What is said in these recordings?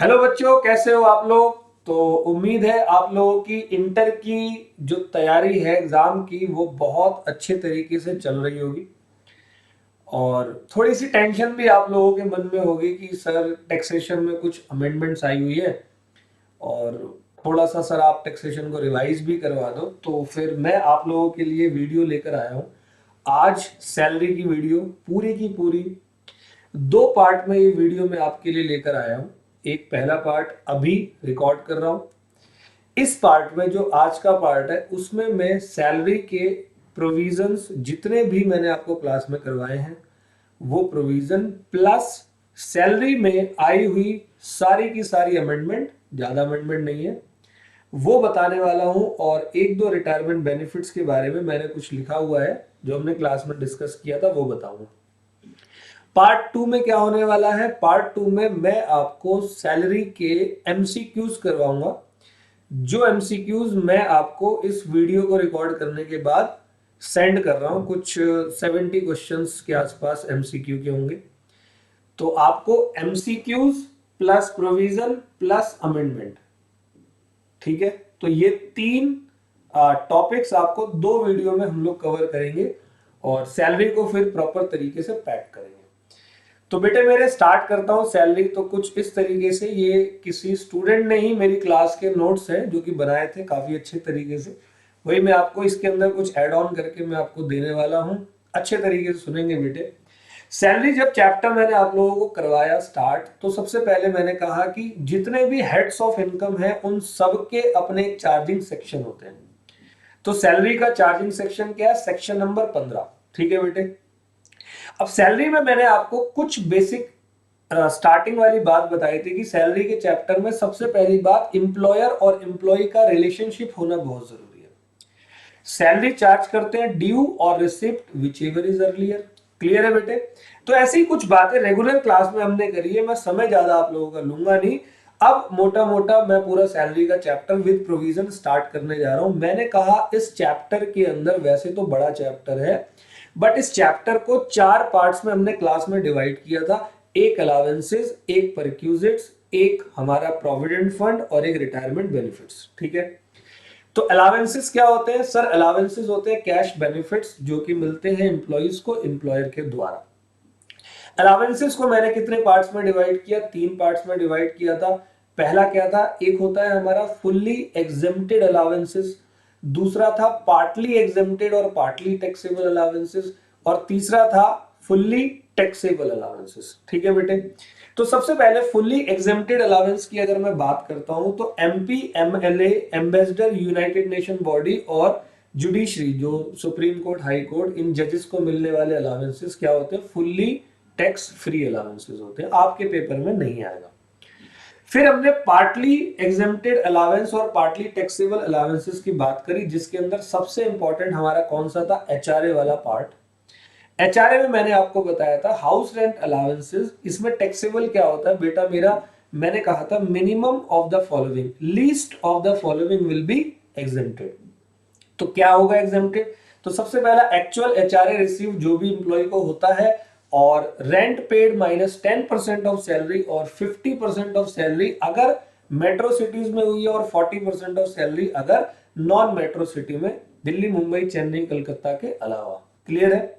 Hello बच्चों, कैसे हो आप लोग। तो उम्मीद है आप लोगों की इंटर की जो तैयारी है एग्जाम की वो बहुत अच्छे तरीके से चल रही होगी। और थोड़ी सी टेंशन भी आप लोगों के मन में होगी कि सर टैक्सेशन में कुछ अमेंडमेंट्स आई हुई है और थोड़ा सा सर आप टैक्सेशन को रिवाइज भी करवा दो। तो फिर मैं आप लोगों के लिए वीडियो लेकर आया हूँ आज। सैलरी की वीडियो पूरी की पूरी दो पार्ट में ये वीडियो मैं आपके लिए लेकर आया हूं। एक पहला पार्ट अभी रिकॉर्ड कर रहा हूं। इस पार्ट में जो आज का पार्ट है उसमें मैं सैलरी के प्रोविजंस जितने भी मैंने आपको क्लास में करवाए हैं वो प्रोविजन प्लस सैलरी में आई हुई सारी की सारी अमेंडमेंट, ज्यादा अमेंडमेंट नहीं है, वो बताने वाला हूं। और एक दो रिटायरमेंट बेनिफिट्स के बारे में मैंने कुछ लिखा हुआ है जो हमने क्लास में डिस्कस किया था, वो बताऊंगा। पार्ट टू में क्या होने वाला है, पार्ट टू में मैं आपको सैलरी के एमसीक्यूज करवाऊंगा। जो एमसीक्यूज मैं आपको इस वीडियो को रिकॉर्ड करने के बाद सेंड कर रहा हूं, कुछ 70 क्वेश्चंस के आसपास एमसीक्यू के होंगे। तो आपको MCQs plus provision plus amendment, ठीक है। तो ये तीन टॉपिक्स आपको दो वीडियो में हम लोग कवर करेंगे और सैलरी को फिर प्रॉपर तरीके से पैक करेंगे। तो बेटे मेरे स्टार्ट करता हूँ सैलरी। तो कुछ इस तरीके से, ये किसी स्टूडेंट ने ही मेरी क्लास के नोट्स हैं जो कि बनाए थे काफी अच्छे तरीके से, वही मैं आपको इसके अंदर कुछ ऐड ऑन करके मैं आपको देने वाला हूँ। अच्छे तरीके से सुनेंगे बेटे। सैलरी जब चैप्टर मैंने आप लोगों को करवाया स्टार्ट, तो सबसे पहले मैंने कहा कि जितने भी हेड्स ऑफ इनकम है उन सब के अपने एक चार्जिंग सेक्शन होते हैं। तो सैलरी का चार्जिंग सेक्शन क्या है, सेक्शन नंबर 15, ठीक है बेटे। अब सैलरी में मैंने आपको कुछ बेसिक स्टार्टिंग वाली बात बताई थी कि सैलरी के चैप्टर में सबसे पहली बात इंप्लॉयर और एम्प्लॉय का रिलेशनशिप होना बहुत जरूरी है। सैलरी चार्ज करते हैं ड्यू और receipt which ever is earlier. Clear है बेटे। तो ऐसी कुछ बातें रेगुलर क्लास में हमने करी है, मैं समय ज्यादा आप लोगों का लूंगा नहीं। अब मोटा मोटा मैं पूरा सैलरी का चैप्टर विद प्रोविजन स्टार्ट करने जा रहा हूं। मैंने कहा इस चैप्टर के अंदर, वैसे तो बड़ा चैप्टर है बट इस चैप्टर को चार पार्ट्स में हमने क्लास में डिवाइड किया था। एक अलावेंसेस, एक परक्यूजिट्स, एक हमारा प्रोविडेंट फंड और एक रिटायरमेंट बेनिफिट्स, ठीक है। तो अलावेंसेस क्या होते हैं सर, अलावेंसेस होते हैं कैश बेनिफिट्स जो कि मिलते हैं एम्प्लॉइज को एम्प्लॉयर के द्वारा। अलावेंसेस को मैंने कितने पार्ट्स में डिवाइड किया, तीन पार्ट्स में डिवाइड किया था। पहला क्या था, एक होता है हमारा फुल्ली एग्जेम्प्टेड अलावेंसेस, दूसरा था पार्टली एग्जेम्प्टेड और पार्टली टैक्सेबल अलावेंसेस, और तीसरा था फुल्ली टैक्सेबल अलावेंसेस, ठीक है बेटे। तो सबसे पहले फुल्ली एग्जेम्प्टेड अलावेंस की अगर मैं बात करता हूं तो MP, MLA, ambassador, United nation body और जुडिशरी, जो सुप्रीम कोर्ट, हाई कोर्ट, इन जजेस को मिलने वाले अलावेंसेस क्या होते हैं, फुल्ली टैक्स फ्री अलावेंसेस होते हैं। आपके पेपर में नहीं आएगा। फिर हमने पार्टली एग्जेम्प्टेड अलावेंस और पार्टली टैक्सेबल अलावेंसेस की बात करी, जिसके अंदर सबसे इंपॉर्टेंट हमारा कौन सा था, एचआरए वाला पार्ट। एचआरए में मैंने आपको बताया था हाउस रेंट अलावेंसेस, इसमें टैक्सेबल क्या होता है बेटा मेरा, मैंने कहा था minimum of the following, least of the following will be exempted. तो क्या होगा एग्जेम्प्टेड, तो सबसे पहला एक्चुअल एचआरए रिसीव जो भी इंप्लॉय को होता है, और rent paid minus 10% of salary और 50% ऑफ सैलरी अगर मेट्रो सिटीज में हुई है, और 40% ऑफ सैलरी अगर नॉन मेट्रो सिटी में, दिल्ली, मुंबई, चेन्नई, कलकत्ता के अलावा। क्लियर है।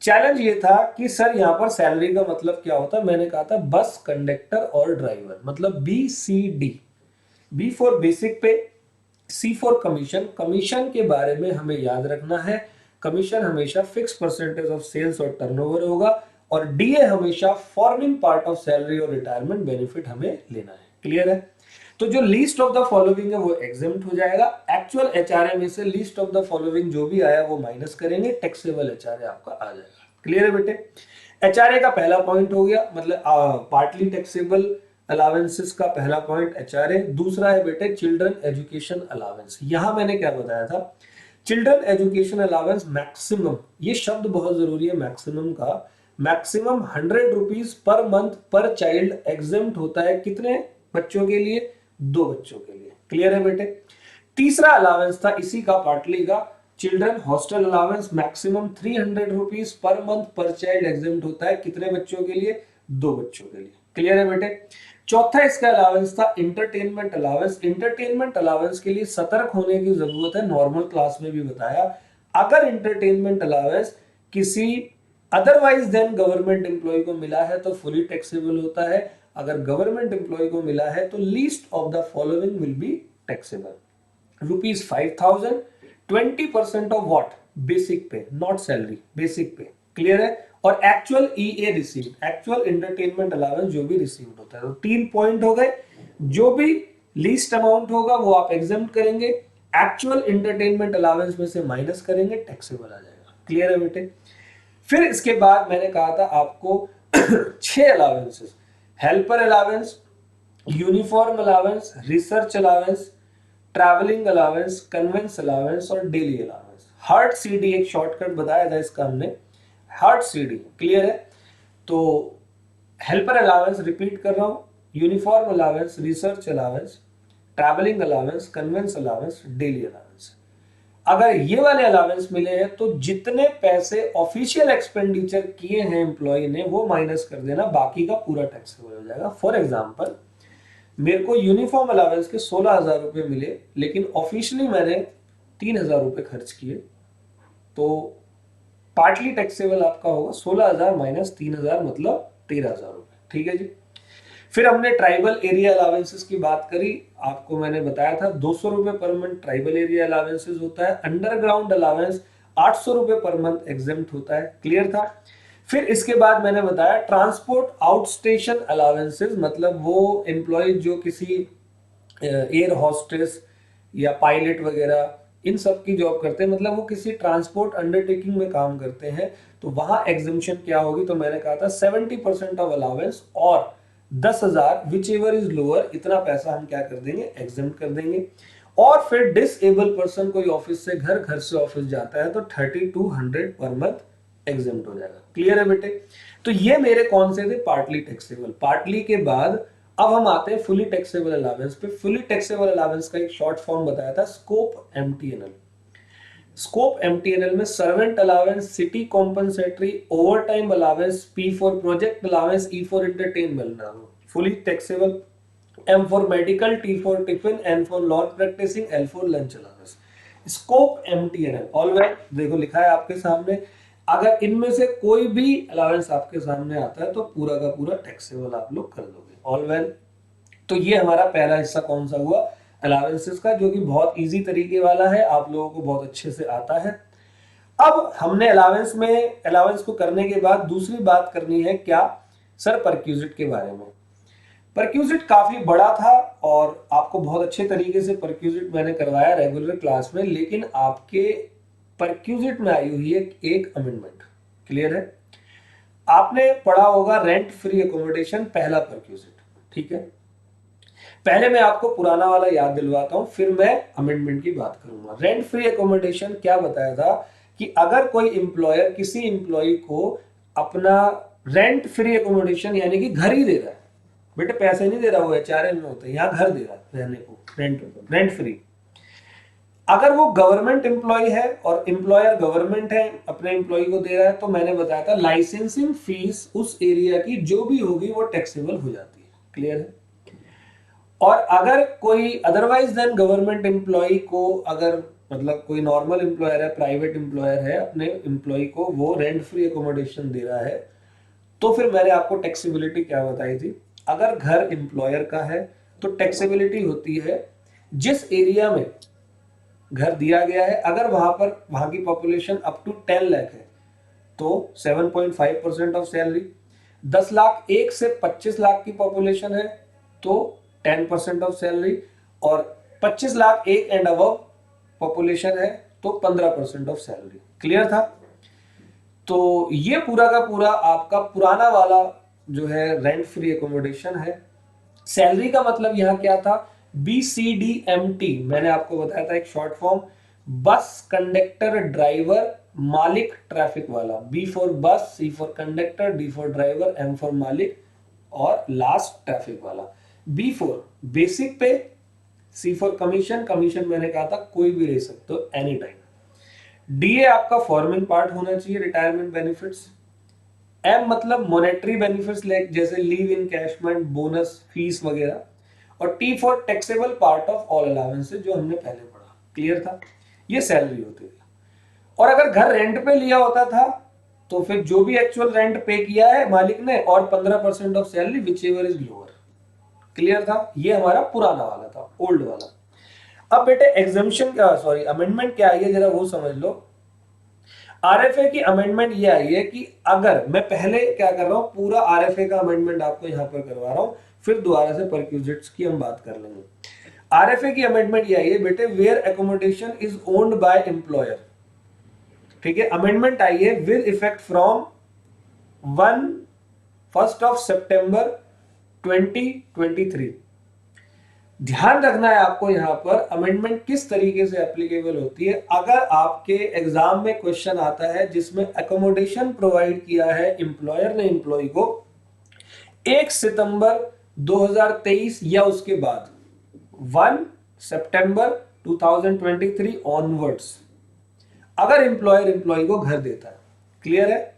चैलेंज ये था कि सर यहां पर सैलरी का मतलब क्या होता है, मैंने कहा था बस कंडक्टर और ड्राइवर, मतलब B C D. B for basic pay, C for commission, commission के बारे में हमें याद रखना है, कमीशन हमेशा फिक्स परसेंटेज ऑफ सेल्स और टर्नओवर होगा, और डीए हमेशा फॉर्मिंग पार्ट ऑफ सैलरी और रिटायरमेंट बेनिफिट हमें लेना है। क्लियर है। तो जो लीस्ट ऑफ द फॉलोइंग है वो एग्जेम्प्ट हो जाएगा। एक्चुअल एचआरए में से लीस्ट ऑफ द फॉलोइंग जो भी आया वो माइनस करेंगे, टैक्सेबल एचआरए आपका आ जाएगा। क्लियर है बेटे। एचआरए का पहला पॉइंट हो गया, मतलब पार्टली टैक्सेबल अलावेंसेस का पहला पॉइंट एचआरए। दूसरा है बेटे चिल्ड्रन एजुकेशन अलावेंस। यहां मैंने क्या बताया था, चिल्ड्रन एजुकेशन अलावेंस मैक्सिमम, ये शब्द बहुत जरूरी है मैक्सिमम का, मैक्सिमम 100 रुपीज पर मंथ पर चाइल्ड एग्जेम्प्ट होता है। कितने बच्चों के लिए, दो बच्चों के लिए। क्लियर है बेटे। तीसरा अलावेंस था इसी का पार्टली का, children hostel allowance, maximum 300 rupees per month पर चाइल्ड एग्जेम्प्ट होता है। कितने बच्चों के लिए, दो बच्चों के लिए। क्लियर है बेटे। चौथा इसका अलावेंस था इंटरटेनमेंट अलावेंस। इंटरटेनमेंट अलावेंस के लिए सतर्क होने की जरूरत है, नॉर्मल क्लास में भी बताया। अगर इंटरटेनमेंट अलावेंस किसी अदरवाइज देन गवर्नमेंट एम्प्लॉय को मिला है तो फुली टैक्सेबल होता है। अगर गवर्नमेंट एम्प्लॉय को मिला है तो least of the following will be taxable. ₹5,000, 20% of what, basic पे, नॉट सैलरी, बेसिक पे। क्लियर है। और एक्चुअल ईए रिसीव, एक्चुअल एंटरटेनमेंट अलाउंस जो भी रिसीव्ड होता है। तो 3 पॉइंट हो गए। जो भी लीस्ट अमाउंट होगा वो आप एग्जाम्प्ट करेंगे, एक्चुअल एंटरटेनमेंट अलाउंस में से माइनस करेंगे, टैक्सेबल आ जाएगा। क्लियर है बेटे। फिर इसके बाद मैंने कहा था आपको 6 allowances, helper allowance, uniform allowance, research allowance, travelling allowance, convince allowance और डेली अलाउंस। हार्ट सीडी एक शॉर्टकट बताया था इसका हमने, हार्ट सीडी। क्लियर है। तो हेल्पर अलाउंस रिपीट कर रहा हूं, uniform allowance, research allowance, travelling allowance, convince allowance, daily allowance. अगर ये वाले अलाउंस मिले हैं तो जितने पैसे ऑफिशियल एक्सपेंडिचर किए हैं एम्प्लॉय ने वो माइनस कर देना, बाकी का पूरा टैक्सेबल हो जाएगा। फॉर एग्जांपल मेरे को यूनिफॉर्म अलाउंस के 16,000 रुपए मिले, लेकिन ऑफिशियली मैंने 3,000 रुपए खर्च किए, तो पार्टली टैक्सेबल आपका होगा 16,000 माइनस 3,000 मतलब 13,000 रुपए। ठीक है जी। फिर हमने ट्राइबल एरिया अलावेंसेस की बात करी, आपको मैंने बताया था 200 रुपए per month tribal area allowances होता है। अंडरग्राउंड अलावेंस 800 रुपए पर मंथ एग्जेम्प्ट होता है। क्लियर था। फिर इसके बाद मैंने बताया ट्रांसपोर्ट आउट स्टेशन अलावेंसेस, मतलब वो एम्प्लॉय जो किसी एयर होस्टेस या पायलट वगैरह इन सब की जॉब करते हैं, मतलब वो किसी ट्रांसपोर्ट अंडरटेकिंग में काम करते हैं, तो वहां एग्जम्पशन क्या होगी। तो मैंने कहा था 70% ऑफ अलावेंस और 10,000 विच एवर इज लोअर, इतना पैसा हम क्या कर देंगे, एग्जम्प्ट कर देंगे। और फिर डिसेबल पर्सन कोई ऑफिस से घर, घर से ऑफिस जाता है तो 3200 पर मंथ एग्जम्प्ट हो जाएगा। क्लियर है बेटे। तो ये मेरे कौन से थे, पार्टली टैक्सेबल। पार्टली के बाद अब हम आते हैं फुली टैक्सेबल अलावेंस पे। फुली टैक्सेबल अलावेंस का एक शॉर्ट फॉर्म बताया था, स्कोप एमटीएनएल। स्कोप एमटीएनएल में servant allowance, city compensatory, over time allowance, P for project allowance, E for entertainment, fully taxable. M for medical, T for tiffin, N for non practising, L for lunch allowance. Scope MTNL always देखो लिखा है आपके सामने। अगर इनमें से कोई भी अलावेंस आपके सामने आता है तो पूरा का पूरा टैक्सेबल आप लोग कर दोगे। All well. तो ये हमारा पहला हिस्सा कौन सा हुआ, अलावेंसेस का, जो कि बहुत इजी तरीके वाला है, आप लोगों को बहुत अच्छे से आता है। अब हमने अलावेंस में, अलावेंस को करने के बाद दूसरी बात करनी है क्या, सर परक्यूजिट के बारे में। परक्यूजिट काफी बड़ा था और आपको बहुत अच्छे तरीके से परक्यूजिट मैंने करवाया रेगुलर क्लास में, लेकिन आपके परक्यूजिट में आई हुई है एक अमेंडमेंट। क्लियर है। आपने पढ़ा होगा रेंट फ्री अकोमोडेशन, पहला परक्यूजिट। ठीक है। पहले मैं आपको पुराना वाला याद दिलवाता हूं, फिर मैं अमेंडमेंट की बात करूंगा। रेंट फ्री अकोमोडेशन क्या बताया था कि अगर कोई एम्प्लॉयर किसी एम्प्लॉय को अपना रेंट फ्री अकोमोडेशन यानी कि घर ही दे रहा है, बेटे पैसे नहीं दे रहा, वो एचआरए में होता है, यहां घर दे रहा है रहने को, रेंट फ्री। अगर वो गवर्नमेंट एम्प्लॉय है और एम्प्लॉयर गवर्नमेंट है, अपने एम्प्लॉय को दे रहा है, तो मैंने बताया था लाइसेंसिंग फीस उस एरिया की जो भी होगी वो टैक्सेबल हो जाती है। क्लियर है। और अगर कोई अदरवाइज देन गवर्नमेंट एम्प्लॉय को, अगर मतलब कोई नॉर्मल एम्प्लॉयर है, प्राइवेट एम्प्लॉयर है, अपने एम्प्लॉय को वो रेंट फ्री अकोमोडेशन दे रहा है, तो फिर मैंने आपको टैक्सेबिलिटी क्या बताई थी, अगर घर एम्प्लॉयर का है तो टैक्सेबिलिटी होती है जिस एरिया में घर दिया गया है, अगर वहां की पॉपुलेशन अप टू 10 लाख है तो 7.5% ऑफ सैलरी। 10 लाख 1 से 25 लाख की पॉपुलेशन है तो 10% ऑफ सैलरी, और 25 लाख 1 एंड अबव पॉपुलेशन है तो 15% ऑफ सैलरी। क्लियर था। तो ये पूरा का पूरा आपका पुराना वाला जो है रेंट फ्री अकोमोडेशन है। सैलरी का मतलब यहां क्या था, BCDMT मैंने आपको बताया था एक short form, bus conductor driver मालिक ट्रैफिक वाला। B for bus, C for conductor, D for driver, M for मालिक और लास्ट ट्रैफिक वाला। B for basic pay, C for commission, commission मैंने कहा था कोई भी ले सकते हो एनी टाइम। डीए आपका फॉर्मिंग पार्ट होना चाहिए, रिटायरमेंट बेनिफिट्स। एम मतलब मॉनेटरी बेनिफिट्स लाइक जैसे लीव इनकैशमेंट, बोनस, फीस वगैरह। और T for taxable part of all allowances, जो हमने पहले पढ़ा, क्लियर था। ये सैलरी होती है। और अगर घर रेंट पे लिया होता था तो फिर जो भी एक्चुअल रेंट पे किया है मालिक ने और 15% of salary which ever is lower, clear था। ये हमारा पुराना वाला था, ओल्ड वाला। अब बेटे एग्जाम्शन क्या, सॉरी अमेंडमेंट क्या आई है जरा वो समझ लो। आरएफए की अमेंडमेंट ये आई है कि अगर मैं पहले क्या कर रहा हूं, पूरा आरएफए का अमेंडमेंट आपको यहां पर करवा रहा हूं, फिर दोबारा से परक्यूजिट्स की हम बात कर लेंगे। आरएफए की अमेंडमेंट ये आई है बेटे, where accommodation is owned by employer, ठीक है। अमेंडमेंट आई है विद इफेक्ट फ्रॉम 1 सितंबर 2023। ध्यान रखना है आपको यहां पर अमेंडमेंट किस तरीके से एप्लीकेबल होती है। अगर आपके एग्जाम में क्वेश्चन आता है जिसमें अकोमोडेशन प्रोवाइड किया है एम्प्लॉयर ने एम्प्लॉय को 1 सितंबर 2023 या उसके बाद 1 सितंबर 2023 ऑनवर्ड्स, अगर एम्प्लॉयर एम्प्लॉय को घर देता है, क्लियर है,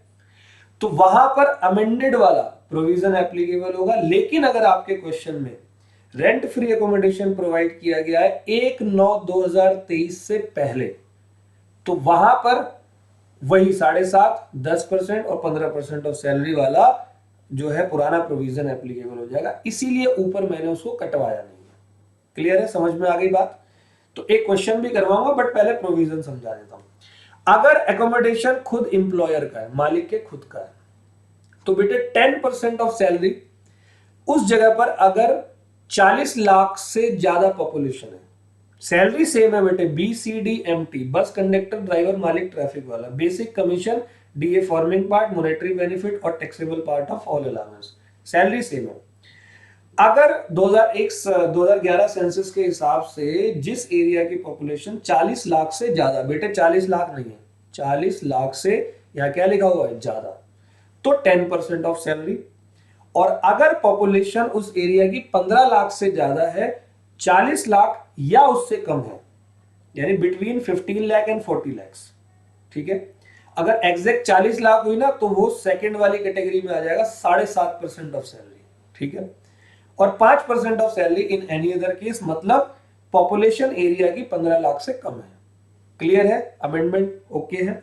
तो वहां पर अमेंडेड वाला प्रोविजन एप्लीकेबल होगा। लेकिन अगर आपके क्वेश्चन में रेंट फ्री अकोमोडेशन प्रोवाइड किया गया है 1/9/2023 से पहले, तो वहां पर वही 7.5%, 10% और 15% ऑफ सैलरी वाला जो है पुराना प्रोविजन एप्लीकेबल हो जाएगा। इसीलिए ऊपर मैंने उसको कटवाया नहीं है, क्लियर है, समझ में आ गई बात। तो एक क्वेश्चन भी करवाऊंगा बट पहले प्रोविजन समझा देता हूं। अगर एकोमोडेशन खुद इंप्लॉयर का है, मालिक के खुद का है, तो बेटे 10% ऑफ सैलरी उस जगह पर अगर 40 लाख से ज्यादा पॉपुलेशन है, सैलरी सेम है बेटे, BCDMT, बस कंडक्टर ड्राइवर मालिक ट्रैफिक वाला, basic commission, DA forming part, monetary benefit और taxable part of all allowance, salary same है। अगर 2011 सेंसस के हिसाब से जिस एरिया की पॉपुलेशन 40 लाख से ज्यादा, बेटे 40 लाख नहीं है, 40 लाख से यहां क्या लिखा हुआ है, ज्यादा, तो 10% ऑफ सैलरी। और अगर पॉपुलेशन उस एरिया की 15 लाख से ज्यादा है, 40 लाख या उससे कम है, यानी बिटवीन 15 लाख एंड 40 लाख, ठीक है, अगर एग्जैक्ट 40 लाख हुई ना तो वो सेकंड वाली कैटेगरी में आ जाएगा, 7.5% ऑफ सैलरी, ठीक है। और 5% of salary in any other case, मतलब पॉपुलेशन एरिया की 15 लाख से कम है, क्लियर है, अमेंडमेंट ओके है।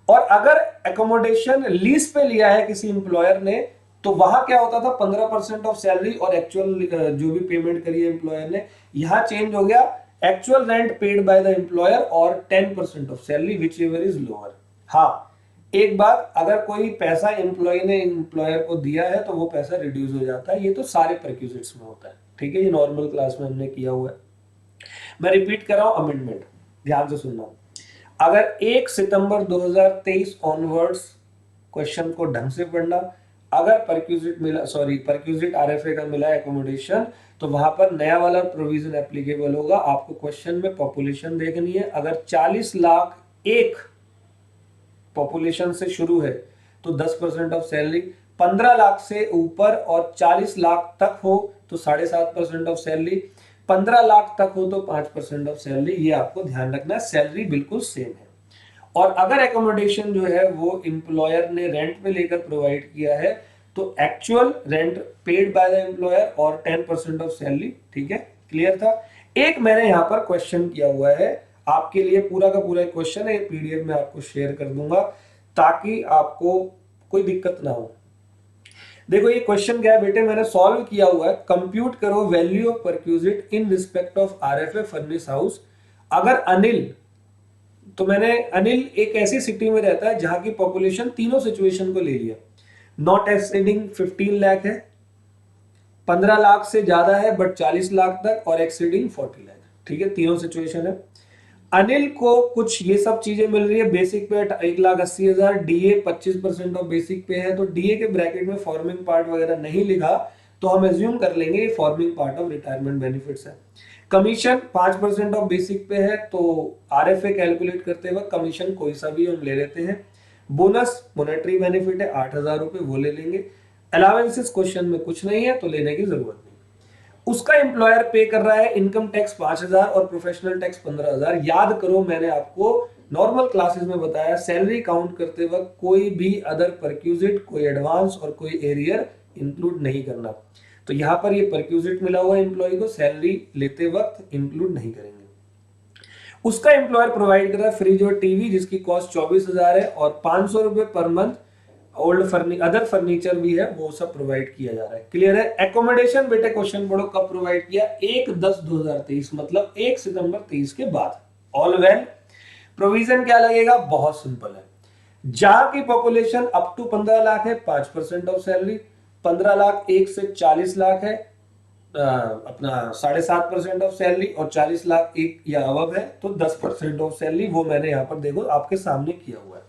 और अगर एकोमोडेशन लीज पे लिया है किसी एम्प्लॉयर ने, तो वहां क्या होता था, 15% ऑफ सैलरी और एक्चुअल जो भी पेमेंट करी है एम्प्लॉयर ने, यहां चेंज हो गया, actual rent paid by the employer और 10% of salary which ever is lower. हाँ, एक बात, अगर कोई पैसा एम्प्लॉय ने एम्प्लॉयर को दिया है तो वो पैसा रिड्यूस हो जाता है, ये तो सारे परक्यूजिट्स में होता है, ठीक है, ये नॉर्मल क्लास में हमने किया हुआ है। मैं रिपीट कर रहा हूं अमेंडमेंट, ध्यान से सुनना। अगर 1 सितंबर 2023 ऑनवर्ड्स, क्वेश्चन को ढंग से पढ़ना, अगर परक्यूजिट मिला, सॉरी परक्यूजिट आरएफए का मिला एकोमोडेशन, तो वहां पर नया वाला प्रोविजन एप्लीकेबल होगा। आपको क्वेश्चन में पॉपुलेशन देखनी है, अगर 40 लाख एक पॉपुलेशन से शुरू है तो 10% ऑफ सैलरी, 15 लाख से ऊपर और 40 लाख तक हो तो 7.5% ऑफ सैलरी, 15 लाख तक हो तो 5% ऑफ सैलरी। ये आपको ध्यान रखना है, सैलरी बिल्कुल सेम है। और अगर एकोमोडेशन जो है वो एम्प्लॉयर ने रेंट पे लेकर प्रोवाइड किया है तो actual rent paid by the employer और 10% ऑफ सैलरी, ठीक है, क्लियर था। एक मैंने यहां पर क्वेश्चन किया हुआ है आपके लिए, पूरा का पूरा क्वेश्चन है, पीडीएफ में आपको शेयर कर दूंगा ताकि आपको कोई दिक्कत ना हो। देखो ये क्वेश्चन क्या है बेटे, मैंने सॉल्व किया हुआ है, कंप्यूट करो value of perquisite in respect of RFA furnace house. अगर अनिल, तो मैंने अनिल एक ऐसी सिटी में रहता है जहां की पॉपुलेशन तीनों सिचुएशन को ले लिया, नॉट एक्सीडिंग 15 लाख है, 15 लाख से ज्यादा है बट 40 लाख तक, और एक्सीडिंग 40 लाख, ठीक है, तीनों सिचुएशन है। अनिल को कुछ ये सब चीजें मिल रही है, बेसिक पे 1,80,000, डीए 25% ऑफ बेसिक पे है, तो डीए के ब्रैकेट में फॉर्मिंग पार्ट वगैरह नहीं लिखा तो हम एज्यूम कर लेंगे ये forming part of retirement benefits है। कमीशन 5% ऑफ बेसिक पे है, तो आरएफए कैलकुलेट करते वक्त कमीशन कोई सा भी हम ले लेते हैं। बोनस मॉनेटरी बेनिफिट है 8,000 रुपए, वो ले लेंगे। अलावेंसेस क्वेश्चन में कुछ नहीं है तो लेने की जरूरत नहीं। उसका एम्प्लॉयर पे कर रहा है इनकम टैक्स 5,000 और प्रोफेशनल टैक्स 15,000। याद करो मैंने आपको नॉर्मल क्लासेस में बताया, सैलरी काउंट करते वक्त कोई भी अदर परक्यूजिट, कोई एडवांस और कोई एरियर इंक्लूड नहीं करना। तो यहाँ पर ये परक्यूजिट मिला हुआ है एम्प्लॉय को, सैलरी लेते वक्त इंक्लूड नहीं करेंगे। उसका एम्प्लॉयर प्रोवाइड कर रहा है फ्रिज और टीवी जिसकी कॉस्ट 24,000 है, और 500 रुपए per month old other furniture भी है, वो सब प्रोवाइड किया जा रहा है। क्लियर है। एकोमोडेशन बेटे क्वेश्चन पढ़ो कब प्रोवाइड किया, 1/10/2023 मतलब 1 सितंबर 23 के बाद। All well. प्रोविजन क्या लगेगा, बहुत सिंपल है। जहां की पॉपुलेशन अप टू 15 लाख है 5% ऑफ सैलरी, 15 लाख 1 से 40 लाख है अपना 7.5% ऑफ सैलरी, और 40 लाख 1 या अबव है तो 10% ऑफ सैलरी। वो मैंने यहां पर देखो आपके सामने किया हुआ है।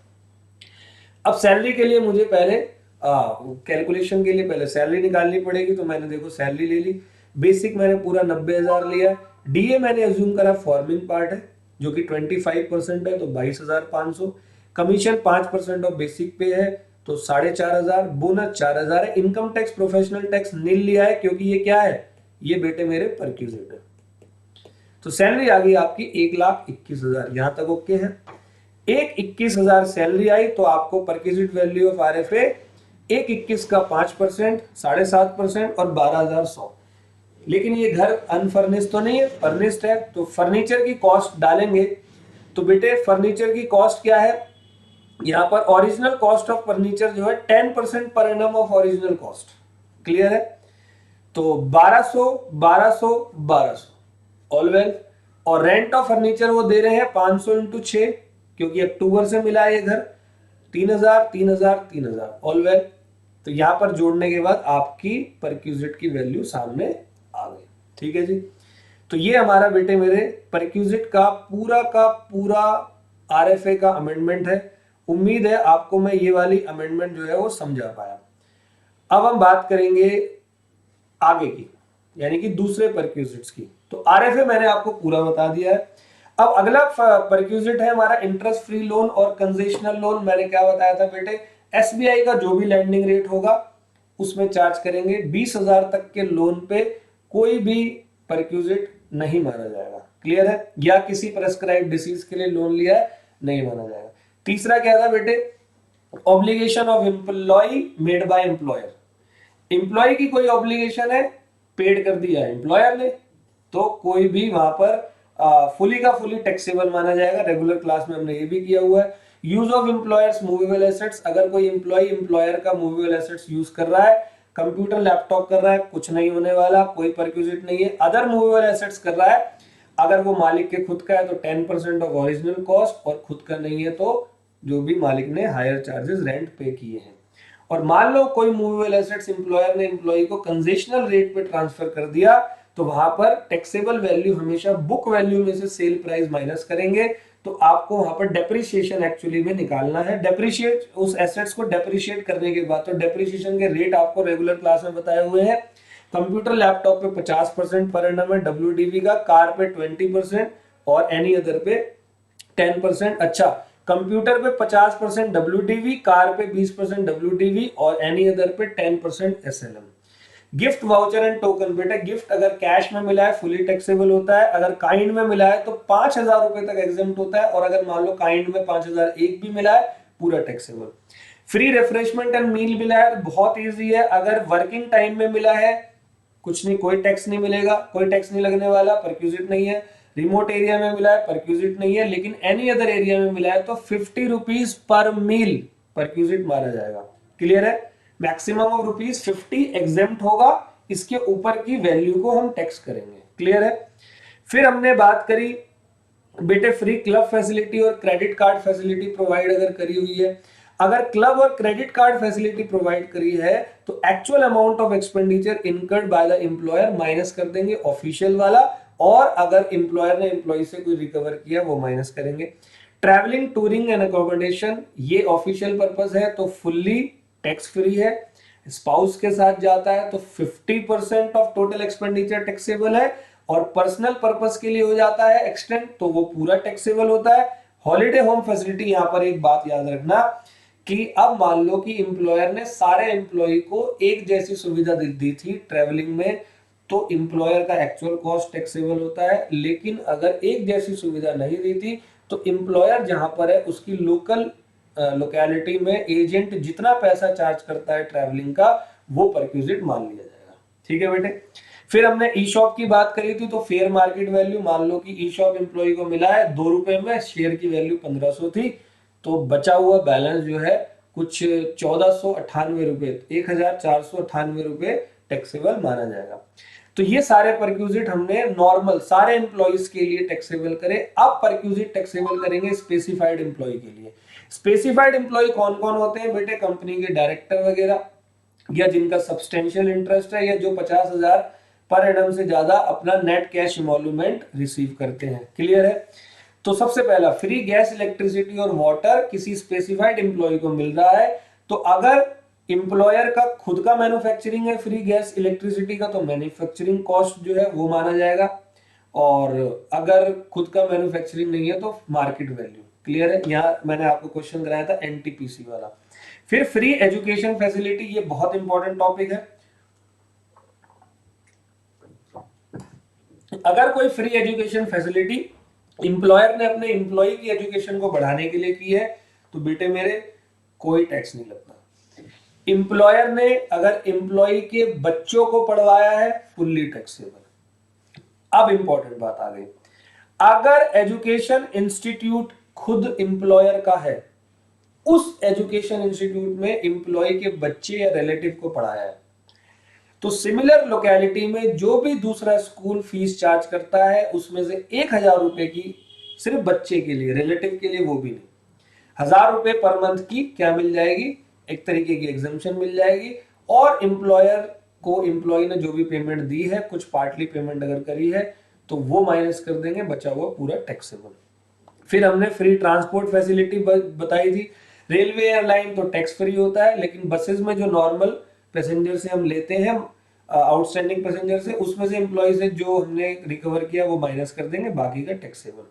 अब सैलरी के लिए मुझे पहले कैलकुलेशन के लिए पहले सैलरी निकालनी पड़ेगी, तो मैंने देखो सैलरी ले ली। बेसिक मैंने पूरा 90,000 लिया। डीए मैंने अज्यूम करा फॉर्मिंग पार्ट है जो कि 25% है तो 22,500। कमीशन 5% ऑफ बेसिक पे है तो 4,500। बोनस 4,000 है। इनकम टैक्स प्रोफेशनल टैक्स नील लिया है क्योंकि ये क्या है, ये बेटे मेरे परक्यूजिट है। तो सैलरी आ गई आपकी 1,21,000, यहां तक ओके है। 1,21,000 सैलरी आई तो आपको परक्यूजिट वैल्यू ऑफ आरएफए 1,21 का 5%, 7.5% और 12,100। लेकिन ये घर अनफर्निश्ड तो नहीं है, फर्निश्ड है, तो फर्नीचर की कॉस्ट डालेंगे। तो बेटे फर्नीचर की कॉस्ट क्या है, यहां पर ओरिजिनल कॉस्ट ऑफ फर्नीचर जो है 10% per annum of original cost. Clear है। तो 1200 1200 1200 ऑल वेल। और रेंट ऑफ फर्नीचर वो दे रहे हैं 500 इंटू 6 क्योंकि अक्टूबर से मिला है ये घर, 3,000 3,000 3,000 ऑल वेल। तो यहां पर जोड़ने के बाद आपकी परक्यूजिट की वैल्यू सामने आ गई। ठीक है जी। तो ये हमारा बेटे मेरे परक्यूजिट का पूरा आरएफए का अमेंडमेंट है। उम्मीद है आपको मैं ये वाली अमेंडमेंट जो है वो समझा पाया। अब हम बात करेंगे आगे की, यानी कि दूसरे परक्यूजिट्स की। तो आरएफए मैंने आपको पूरा बता दिया है। अब अगला परक्यूजिट है हमारा इंटरेस्ट फ्री लोन और कंसेशनल लोन। मैंने क्या बताया था बेटे, एसबीआई का जो भी लैंडिंग रेट होगा उसमें चार्ज करेंगे। 20,000 तक के लोन पे कोई भी परक्यूजिट नहीं माना जाएगा। क्लियर है। या किसी प्रेस्क्राइब डिसीज के लिए लोन लिया है नहीं माना जाएगा। तीसरा क्या था बेटे, obligation of employ made by employer. Employ की कोई ऑब्लिगेशन है, पेड कर दिया एम्प्लॉयर ने, तो कोई भी वहां पर फुली का फुली टैक्सेबल माना जाएगा। रेगुलर क्लास में हमने ये भी किया हुआ है। Use of employers movable assets, अगर कोई एम्प्लॉय एम्प्लॉयर का मूवेबल एसेट्स यूज कर रहा है, कंप्यूटर लैपटॉप कर रहा है, कुछ नहीं होने वाला, कोई परक्यूजिट नहीं है। अदर मूवेबल एसेट्स कर रहा है, अगर वो मालिक के खुद का है तो 10% ऑफ ओरिजिनल कॉस्ट, और खुद का नहीं है तो जो भी मालिक ने हायर चार्जेस रेंट पे किए हैं। और मान लो कोई मूवेबल एसेट्स एम्प्लॉयर ने एम्प्लॉय को कंसेशनल रेट पे ट्रांसफर कर दिया, तो वहां पर टैक्सेबल वैल्यू हमेशा बुक वैल्यू में से सेल प्राइस माइनस करेंगे, तो आपको वहां पर डेप्रिसिएशन एक्चुअली में निकालना है। डेप्रिशिएट उस एसेट्स को डेप्रिशिएट करने के बाद, तो डेप्रिसिएशन के रेट आपको रेगुलर क्लास में बताए हुए हैं। कंप्यूटर लैपटॉप पे 50% पर एनम है डब्ल्यूडीवी का, कार पे 20% और एनी अदर पे 10%। अच्छा, कंप्यूटर पे 50% डब्ल्यूडीवी, कार पे 20% डब्ल्यूडीवी और एनी अदर पे 10% SLM. Gift voucher and token, बेटा गिफ्ट अगर कैश में मिला है फुली टैक्सेबल होता है, अगर काइंड में मिला है तो 5,000 रुपए तक एग्जेम्प्ट होता है, और अगर मान लो काइंड में 5,001 भी मिला है पूरा टैक्सेबल। फ्री रिफ्रेशमेंट एंड मील मिला है, बहुत इजी है। अगर वर्किंग टाइम में मिला है कुछ नहीं, कोई टैक्स नहीं मिलेगा, कोई टैक्स नहीं लगने वाला, परक्यूजिट नहीं है। रिमोट एरिया में मिला है परक्यूजिट नहीं है, लेकिन एनी अदर एरिया में मिला है तो 50 रुपीज पर मील परक्यूजिट मारा जाएगा। क्लियर है। मैक्सिमम ऑफ ₹50 एग्जेम्प्ट होगा, इसके ऊपर की वैल्यू को हम टैक्स करेंगे। क्लियर है। फिर हमने बात करी बेटे फ्री क्लब फैसिलिटी और क्रेडिट कार्ड फैसिलिटी प्रोवाइड अगर करी हुई है। अगर क्लब और क्रेडिट कार्ड फैसिलिटी प्रोवाइड करी है तो actual amount of expenditure incurred by the employer minus कर देंगे ऑफिशियल वाला, और अगर एम्प्लॉयर ने एम्प्लॉय से कोई रिकवर किया वो माइनस करेंगे। ट्रैवलिंग टूरिंग एंड अकोमोडेशन, ये ऑफिशियल पर्पस है तो फुल्ली टैक्स फ्री है। स्पाउस के साथ जाता है तो 50% ऑफ टोटल एक्सपेंडिचर टैक्सेबल है, और पर्सनल पर्पस के लिए हो जाता है एक्सटेंड तो वो पूरा टैक्सेबल होता है। हॉलिडे होम फैसिलिटी, यहां पर एक बात याद रखना कि अब मान लो कि एम्प्लॉयर ने सारे एम्प्लॉय को एक जैसी सुविधा दी थी ट्रैवलिंग में, तो एम्प्लॉयर का एक्चुअल कॉस्ट टैक्सेबल होता है। लेकिन अगर एक जैसी सुविधा नहीं दी थी तो एम्प्लॉयर जहां पर है उसकी लोकल लोकेलिटी में एजेंट जितना पैसा चार्ज करता है ट्रैवलिंग का वो परक्यूजिट मान लिया जाएगा। ठीक है बेटे। फिर हमने ई शॉप की बात करी थी, तो फेयर मार्केट वैल्यू, मान लो कि ई शॉप एम्प्लॉय को मिला है 2 रुपए में, शेयर की वैल्यू 1500 थी, तो बचा हुआ बैलेंस जो है कुछ 1498 रुपए, 1498 रुपए टैक्सेबल माना जाएगा। तो ये सारे परक्यूजिट हमने नॉर्मल सारे एम्प्लॉइज के लिए टैक्सेबल करे। अब परक्यूजिट टैक्सेबल करेंगे स्पेसिफाइड एम्प्लॉय के लिए। स्पेसिफाइड एम्प्लॉय कौन कौन होते हैं बेटे? कंपनी के डायरेक्टर वगैरह, या जिनका सब्सटेंशियल इंटरेस्ट है, या जो 50,000 पर एनम से ज्यादा अपना नेट कैश इमोल्यूमेंट रिसीव करते हैं। क्लियर है? तो सबसे पहला, फ्री गैस, इलेक्ट्रिसिटी और वाटर किसी स्पेसिफाइड एम्प्लॉय को मिल रहा है, तो अगर एम्प्लॉयर का खुद का मैन्युफैक्चरिंग है फ्री गैस इलेक्ट्रिसिटी का, तो मैन्युफैक्चरिंग कॉस्ट जो है वो माना जाएगा, और अगर खुद का मैन्युफैक्चरिंग नहीं है तो मार्केट वैल्यू। क्लियर है? यहां मैंने आपको क्वेश्चन कराया था एनटीपीसी वाला। फिर फ्री एजुकेशन फैसिलिटी, ये बहुत इंपॉर्टेंट टॉपिक है। अगर कोई फ्री एजुकेशन फैसिलिटी इंप्लॉयर ने अपने इंप्लॉय की एजुकेशन को बढ़ाने के लिए की है, तो बेटे मेरे कोई टैक्स नहीं लगता। इंप्लॉयर ने अगर इंप्लॉय के बच्चों को पढ़वाया है, फुल्ली टैक्सेबल। अब इंपॉर्टेंट बात आ गई, अगर एजुकेशन इंस्टीट्यूट खुद इंप्लॉयर का है, उस एजुकेशन इंस्टीट्यूट में इंप्लॉय के बच्चे या रिलेटिव को पढ़ाया है, तो सिमिलर लोकेलिटी में जो भी दूसरा स्कूल फीस चार्ज करता है उसमें से 1,000 रुपए की सिर्फ बच्चे के लिए, रिलेटिव के लिए वो भी नहीं, 1,000 रुपए पर मंथ की क्या मिल जाएगी? एक तरीके की एग्जाम्पशन मिल जाएगी। और एम्प्लॉयर को एम्प्लॉय ने जो भी पेमेंट दी है, कुछ पार्टली पेमेंट अगर करी है तो वो माइनस कर देंगे, बचा हुआ पूरा टैक्सेबल। फिर हमने फ्री ट्रांसपोर्ट फैसिलिटी बताई थी। रेलवे एयरलाइन तो टैक्स फ्री होता है, लेकिन बसेस में जो नॉर्मल पैसेंजर से हम लेते हैं आउटस्टैंडिंग पैसेंजर से, उसमें से एम्प्लॉय से जो हमने रिकवर किया वो माइनस कर देंगे, बाकी का टैक्सेबल।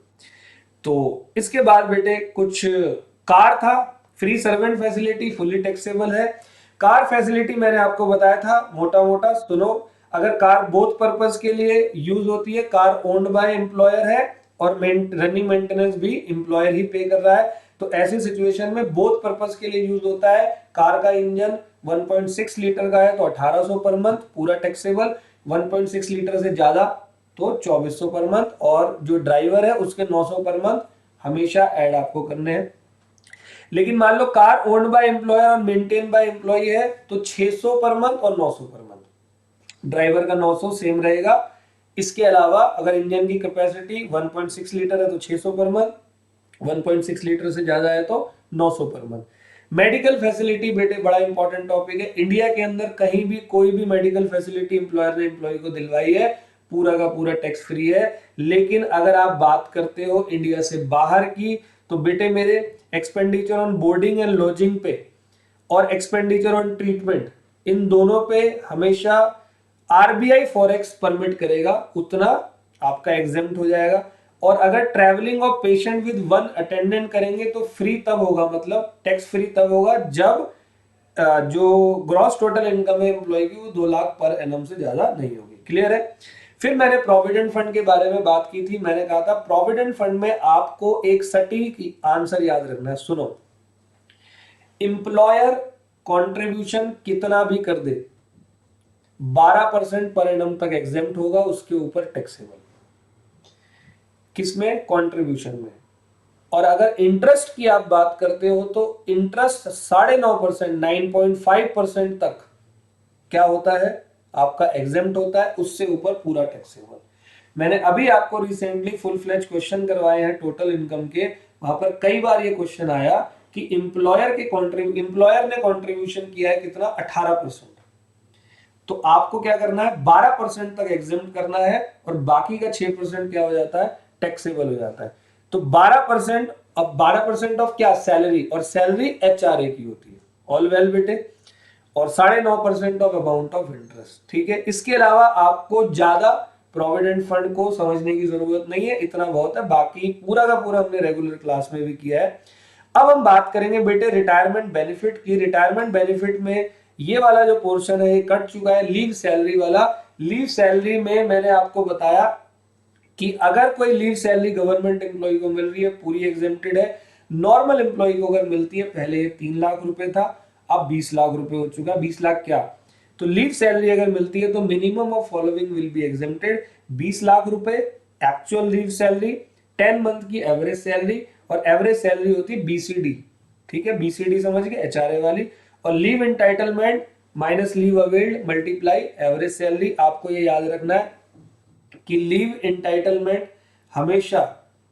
तो इसके बाद बेटे कुछ कार था, free servant facility fully taxable है। कार फैसिलिटी मैंने आपको बताया था मोटा मोटा, सुनो। अगर कार बोथ पर्पस के लिए यूज होती है, कार ओन्ड बाय एम्प्लॉयर है और रनिंग मेंटेनेंस भी एम्प्लॉयर ही पे कर रहा है, तो ऐसी सिचुएशन में बोथ पर्पस के लिए यूज होता है। कार का इंजन 1.6 लीटर का है तो 1800 पर मंथ पूरा टैक्सेबल, 1.6 लीटर से ज्यादा तो 2400 पर मंथ, और जो ड्राइवर है उसके 900 पर मंथ हमेशा ऐड आपको करने हैं। लेकिन मान लो कार ओन्ड बाय एम्प्लॉयर और मेंटेन बाय एम्प्लॉय है तो 600 पर मंथ और 900 पर मंथ, ड्राइवर का 900 सेम रहेगा। इसके अलावा अगर इंजन की कैपेसिटी 1.6 लीटर है तो 600 पर मंथ, 1.6 लीटर से ज्यादा है तो 900 पर मंथ। मेडिकल फैसिलिटी बेटे बड़ा इंपॉर्टेंट टॉपिक है। इंडिया के अंदर कहीं भी कोई भी मेडिकल फैसिलिटी एम्प्लॉयर ने एम्प्लॉय को दिलवाई है, पूरा का पूरा टैक्स फ्री है। लेकिन अगर आप बात करते हो इंडिया से बाहर की, तो बेटे मेरे expenditure on boarding and lodging पे और एक्सपेंडिचर ऑन ट्रीटमेंट, इन दोनों पे हमेशा आरबीआई फॉरेक्स परमिट करेगा, उतना आपका एग्जेम्प्ट हो जाएगा। और अगर travelling of patient with one attendant करेंगे तो फ्री तब होगा, मतलब टैक्स फ्री तब होगा जब जो ग्रॉस टोटल इनकम है एम्प्लॉय की वो 2 लाख पर एनम से ज्यादा नहीं होगी। क्लियर है? फिर मैंने प्रोविडेंट फंड के बारे में बात की थी। मैंने कहा था प्रोविडेंट फंड में आपको एक सटीक आंसर याद रखना है। सुनो, एम्प्लॉयर कंट्रीब्यूशन कितना भी कर दे 12% पर एनम तक एग्जेम्प्ट होगा, उसके ऊपर टैक्सेबल। किसमें? कंट्रीब्यूशन में। और अगर इंटरेस्ट की आप बात करते हो तो इंटरेस्ट 9.5%, 9.5% तक क्या होता है आपका एग्जेम्प्ट होता है, उससे ऊपर पूरा टैक्सेबल। मैंने अभी आपको रिसेंटली फुल फ्लेज क्वेश्चन करवाए हैं टोटल इनकम के, वहां पर कई बार ये क्वेश्चन आया कि एम्प्लॉयर ने कंट्रीब्यूशन किया है कितना? 18%। तो आपको क्या करना है? 12% तक एग्जेम्प्ट करना है और बाकी का 6% क्या हो जाता है? टैक्सेबल हो जाता है। तो 12%, अब 12% ऑफ क्या? सैलरी, और सैलरी एचआरए की होती है। ऑल वेल बेटे। और 9.5% ऑफ अमाउंट ऑफ इंटरेस्ट। ठीक है? इसके अलावा आपको ज्यादा प्रोविडेंट फंड को समझने की जरूरत नहीं है, इतना बहुत है, बाकी पूरा का पूरा हमने रेगुलर क्लास में भी किया है। अब हम बात करेंगे बेटे रिटायरमेंट बेनिफिट की। रिटायरमेंट बेनिफिट में ये वाला जो पोर्शन है ये कट चुका है, लीव सैलरी वाला। लीव सैलरी में मैंने आपको बताया कि अगर कोई लीव सैलरी गवर्नमेंट एम्प्लॉय को मिल रही है पूरी एग्जेम्प्टेड है। नॉर्मल एम्प्लॉय को अगर मिलती है, पहले ये 3 लाख रुपए था, अब 20 लाख रुपए हो चुका। 20 लाख क्या, तो लीव सैलरी अगर मिलती है तो minimum of following will be exempted. 20 lakh रुपए एक्चुअल लीव सैलरी, 10 मंथ की एवरेज सैलरी, और एवरेज सैलरी होती है बीसीडी, ठीक है, बीसीडी समझ गए, एचआरए वाली। और leave entitlement minus leave availed multiply average salary. आपको ये याद रखना है कि लीव एंटाइटलमेंट हमेशा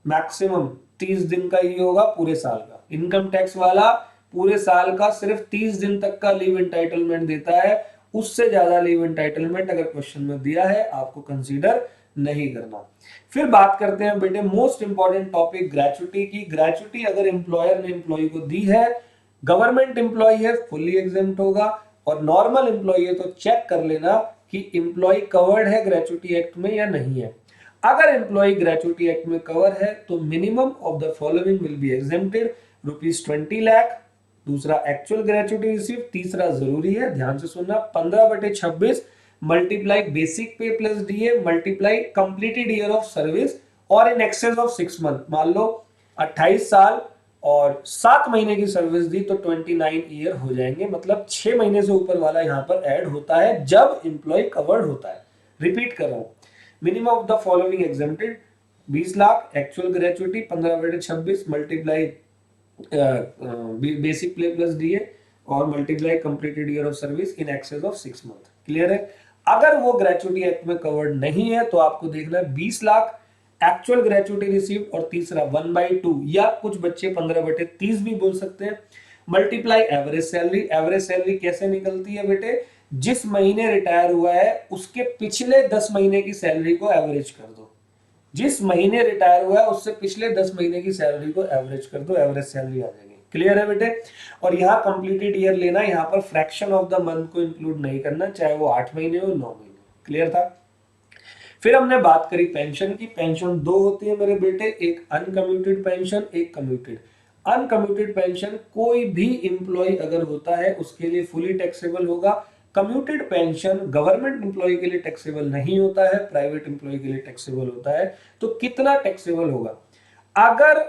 मैक्सिमम 30 दिन का ही होगा पूरे साल का। इनकम टैक्स वाला पूरे साल का सिर्फ 30 दिन तक का लीव एंटाइटलमेंट देता है, उससे ज्यादा लीव एंटाइटलमेंट अगर क्वेश्चन में दिया है आपको कंसीडर नहीं करना। फिर बात करते हैं बेटे मोस्ट इंपॉर्टेंट टॉपिक ग्रेचुटी की। ग्रेचुटी अगर एम्प्लॉयर ने एम्प्लॉय को दी है, गवर्नमेंट एम्प्लॉय है, फुल्ली एग्जेम्प्ट होगा, और नॉर्मल एम्प्लॉय है तो चेक कर लेना कि एम्प्लॉय कवर्ड है ग्रेचुटी एक्ट में या नहीं है। अगर एम्प्लॉय ग्रेचुटी एक्ट में कवर है तो minimum of the following will be exempted, ₹20 lakh. दूसरा एक्चुअल ग्रेचुटी रिसीव, तीसरा जरूरी है ध्यान से सुनना, 15/26 मल्टीप्लाई बेसिक पे plus DA multiply completed year of service और इन एक्सेस ऑफ 6 मंथ। मान लो 28 साल और 7 महीने की सर्विस दी तो 29 ईयर हो जाएंगे, मतलब 6 महीने से ऊपर वाला यहां पर ऐड होता है जब एम्प्लॉय कवर्ड होता है। रिपीट कर रहा हूं, minimum of the following exempted, 20 lakh actual gratuity 15/26 multiply basic पे प्लस डीए और multiply completed year of service in excess of 6 month. Clear है। अगर वो ग्रेचुटी एक्ट में कवर्ड नहीं है तो आपको देखना है 20 लाख एक्चुअल ग्रेचुटी रिसीव्ड, और तीसरा 1/2 या कुछ बच्चे 15/30 भी बोल सकते हैं, multiply average salary. Average salary कैसे निकलती है बेटे, जिस महीने रिटायर हुआ है उसके पिछले 10 महीने की सैलरी को एवरेज कर दो। जिस महीने रिटायर हुआ है उससे पिछले 10 महीने की सैलरी को एवरेज कर दो, एवरेज सैलरी आ जाएगी। क्लियर है बेटे। और यहाँ कंप्लीटेड ईयर लेना, यहाँ पर फ्रैक्शन ऑफ द मंथ को इंक्लूड नहीं करना, चाहे वो 8 महीने हो 9 महीने। क्लियर था। फिर हमने बात करी पेंशन की। पेंशन दो होती है मेरे बेटे, एक अनकम्यूटेड पेंशन, एक कम्यूटेड। अनकम्यूटेड पेंशन कोई भी इंप्लॉय अगर होता है उसके लिए फुली टैक्सेबल होगा। कम्यूटेड पेंशन गवर्नमेंट एम्प्लॉय के लिए टैक्सेबल नहीं होता है, प्राइवेट एम्प्लॉय के लिए टैक्सेबल होता है। तो कितना टैक्सेबल होगा, अगर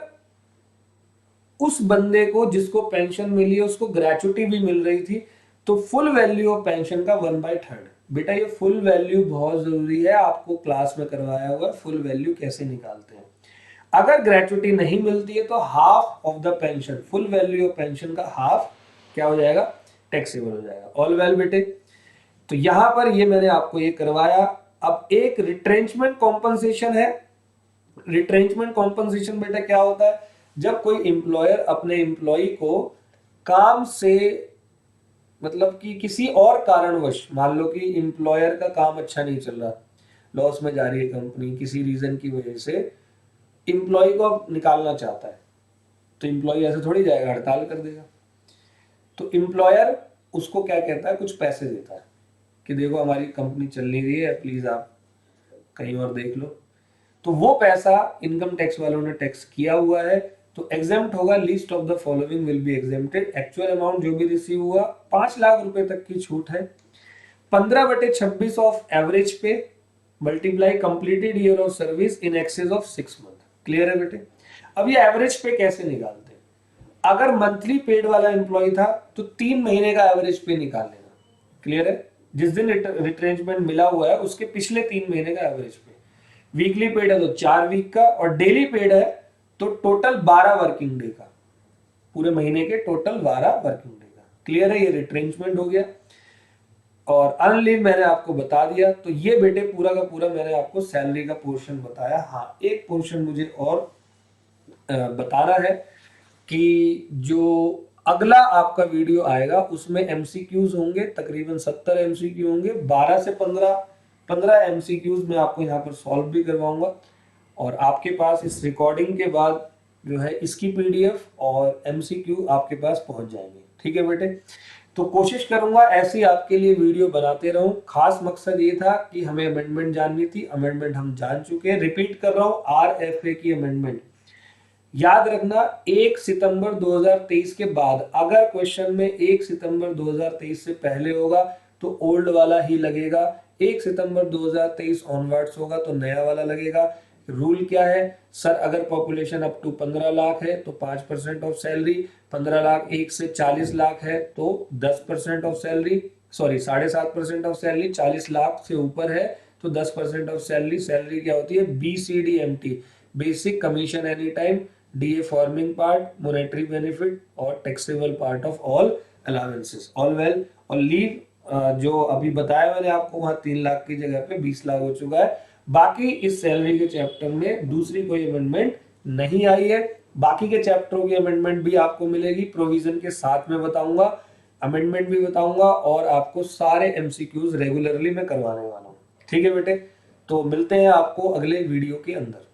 उस बंदे को जिसको पेंशन मिली है उसको ग्रेचुटी भी मिल रही थी तो फुल वैल्यू ऑफ पेंशन का 1/3। बेटा ये फुल वैल्यू बहुत जरूरी है, आपको क्लास में करवाया हुआ फुल वैल्यू कैसे निकालते हैं। अगर ग्रेचुटी नहीं मिलती है तो half of the pension, full value of pension का हाफ क्या हो जाएगा, टैक्सेबल हो जाएगा। ऑल वेल बेटे। तो यहां पर ये मैंने आपको ये करवाया। अब एक रिट्रेंचमेंट कॉम्पनसेशन है। रिट्रेंचमेंट कॉम्पनसेशन बेटा क्या होता है, जब कोई एम्प्लॉयर अपने एम्प्लॉय को काम से मतलब कि किसी और कारणवश, मान लो कि एम्प्लॉयर का काम अच्छा नहीं चल रहा, लॉस में जा रही है कंपनी, किसी रीजन की वजह से एम्प्लॉय को अब निकालना चाहता है, तो एम्प्लॉय ऐसे थोड़ी जाएगा हड़ताल कर देगा। तो एम्प्लॉयर उसको क्या कहता है, कुछ पैसे देता है कि देखो हमारी कंपनी चल नहीं रही है, प्लीज आप कहीं और देख लो। तो वो पैसा इनकम टैक्स वालों ने टैक्स किया हुआ है तो एग्जेम्प्ट होगा। List of the following will be exempted. Actual amount जो भी रिसीव हुआ 5 लाख रुपए तक की छूट है। 15/26 ऑफ एवरेज पे multiply completed year of service in excess of 6 month. Clear है बेटे। अब ये एवरेज पे कैसे निकालते हैं, अगर मंथली पेड वाला एम्प्लॉय था तो 3 महीने का एवरेज पे निकाल लेना। क्लियर है। जिस दिन रिट्रेंचमेंट मिला हुआ है उसके पिछले 3 महीने का एवरेज पे। वीकली पेड है तो 4 वीक का, और डेली पेड है तो टोटल 12 वर्किंग डे का, पूरे महीने के टोटल 12 वर्किंग डे का। क्लियर है। ये रिट्रेंचमेंट हो गया। और अनलीव मैंने आपको बता दिया। तो ये बेटे पूरा का पूरा मैंने आपको सैलरी का पोर्शन बताया। हाँ, एक पोर्शन मुझे और बताना है कि जो अगला आपका वीडियो आएगा उसमें एमसीक्यूज होंगे, तकरीबन 70 एमसीक्यू होंगे, 12 से 15 एमसीक्यूज मैं आपको यहाँ पर सॉल्व भी करवाऊंगा। और आपके पास इस रिकॉर्डिंग के बाद जो है इसकी पीडीएफ और एमसीक्यू आपके पास पहुंच जाएंगे। ठीक है बेटे। तो कोशिश करूंगा ऐसी आपके लिए वीडियो बनाते रहूं। खास मकसद ये था कि हमें अमेंडमेंट जाननी थी, अमेंडमेंट हम जान चुके हैं। रिपीट कर रहा हूं, आरएफए की अमेंडमेंट याद रखना 1 सितंबर 2023 के बाद। अगर क्वेश्चन में 1 सितंबर 2023 से पहले होगा तो ओल्ड वाला ही लगेगा, 1 सितंबर 2023 ऑनवर्ड्स होगा तो नया वाला लगेगा। रूल क्या है सर, अगर पॉपुलेशन अप टू 15 लाख है तो 5% ऑफ सैलरी, 15 लाख 1 से 40 लाख है तो 10% of salary, sorry 7.5% of salary, 40 lakh से ऊपर है तो 10% ऑफ सैलरी। सैलरी क्या होती है, BCDMT, basic commission any time, DA forming part, monetary benefit और taxable part of all allowances, all well. और लीव जो अभी बताया मैंने आपको, वहां 3 लाख की जगह पे 20 लाख हो चुका है। बाकी इस सैलरी के चैप्टर में दूसरी कोई अमेंडमेंट नहीं आई है। बाकी के चैप्टरों की अमेंडमेंट भी आपको मिलेगी, प्रोविजन के साथ में बताऊंगा, अमेंडमेंट भी बताऊंगा और आपको सारे MCQs रेगुलरली मैं करवाने वाला हूँ। ठीक है बेटे, तो मिलते हैं आपको अगले वीडियो के अंदर।